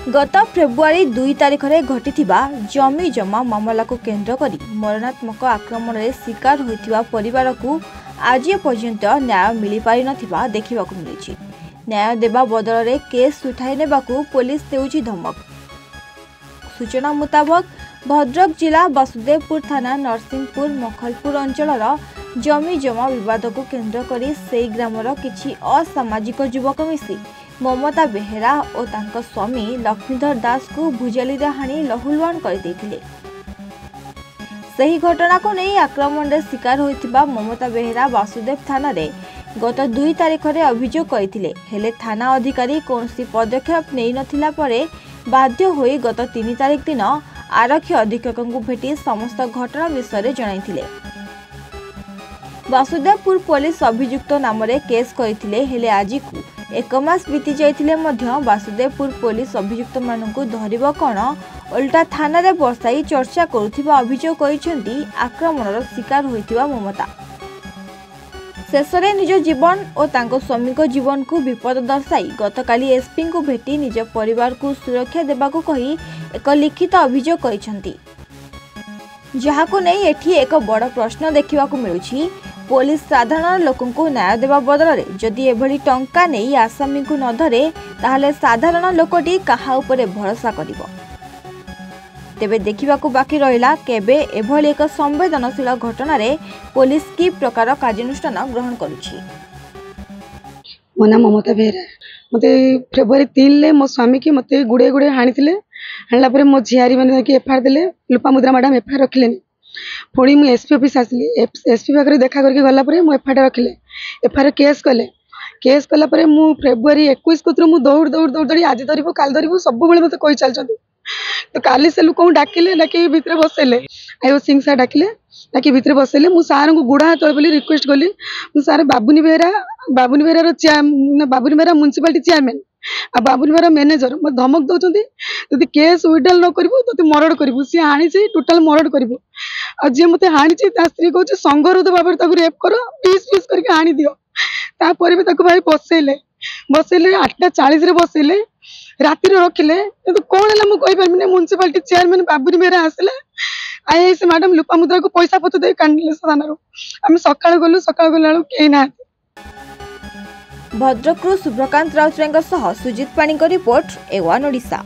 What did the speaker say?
गत फेब्रुआरी 2 तारिख में घटिथिबा जमी जमा मामला को केन्द्र करी मरणात्मक आक्रमण में शिकार होइथिबा परिवार को आज पर्यंत न्याय मिल पारि नथिबा देखिबाकु मिलिछि। न्याय देबा बदल में केस उठाई नेबाकु पुलिस देउछि धमक। सूचना मुताबक भद्रक जिला वासुदेवपुर थाना नरसिंहपुर मखलपुर अंचल जमी जमा विवाद को केन्द्र करी सेई ग्रामर किछि असामाजिक युवक मिसी ममता बेहेरा और तांको स्वामी लक्ष्मीधर दास को भुजाली हाणी लहुलुहान कर देथिले। सही घटना को नहीं आक्रमण रे शिकार होइतिबा ममता बेहेरा वासुदेव थाना रे गत 2 तारिख रे अभियोग करथिले, हेले थाना अधिकारी कोनसी पदक्षेप नै नथिला परे बाध्य होई गत 3 तारिख दिन आरक्षी अधीक्षक को भेटी समस्त घटना विषय जणाइथिले। वासुदेवपुर पुलिस अभियुक्त नाम रे केस करथिले, हेले आज को 1 मास बीती जाइथिले मध्य वासुदेवपुर पुलिस अभियुक्त मानकु धरिबो कोन उल्टा थाना रे बसाई चर्चा करुथिबा अभियोग करिसेंती आक्रमणर शिकार होइतिबा ममता। शेषरे निज जीवन और तांको स्वामी को जीवन को विपद दर्शाई गतकाली एसपी को भेटी निज परिवार को सुरक्षा देबाकू कही एक लिखित अभियोग करिसेंती, जहाको नै एठी एक बड़ प्रश्न देखिबाकू मिलुछि। पुलिस साधारण लोकन को न्याय देवा बदल में जदि एभली टंका नहीं आसामी को न धरे ताहले साधारण लोकटी कहा उपरे भरोसा करिवो। तेबे देखिबाकू बाकी रहिला केबे एभली एक संवेदनशील घटना रे पुलिस की प्रकार कार्यानुष्ठान ग्रहण करुछि। मो नाम ममता बेहेरा। मते फेब्रुआरी 3 ले मो स्वामी की मते गुड़े गुड़े हाणीथिले। हाणला परे मो झियारी माने कि एफआईआर देले, लोपामुद्रा मैडम एफआईआर रखिलेनी। पुणी मुझे एसपी ऑफिस आसली, एसपी पाखे देखा करके गला एफआईआर रखिले, एफआईआर केस कले मु फेब्रुआरी 21 को दौड़ दौड़ दौड़ दौड़ी आज धरबू काल धरबू सब मत कही चलती। तो काली से लोक डाकिले, डाक भितर बसैले, आईओ सिंह सार डाकिले, डाक भितर बसैले। मु सार को गुड़ा हाथ बोली रिक्वेस्ट कली, सार बाबुनी बेहेरा म्युनिसिपालिटी चेयरमैन आ बाबुनी बेहेरा मैनेजर मत धमक दौरान जदि केस विड्रॉल न करू तो मर्डर करू। सी हाणी टोटाल मर्डर करू। आ जी मत हाणी स्त्री कहूँ संगरोध भाव रेप कर पीस पीस करके हाणी दियो। तापर भी भाई बसैले 8:40 बसैले राति रखिले। तो कौन है मुझे कहींपारे म्युनिसिपालिटी चेयरमैन बाबुनी बेहेरा आसले, आईएएस मैडम लोपामुद्रा को पैसा पत्र दे कांडिले थाना आम सकाल गलु गला कहीं ना। भद्रकरू सुब्रकांत राउतराय सुजित पाणी रिपोर्ट A1 ओडिशा।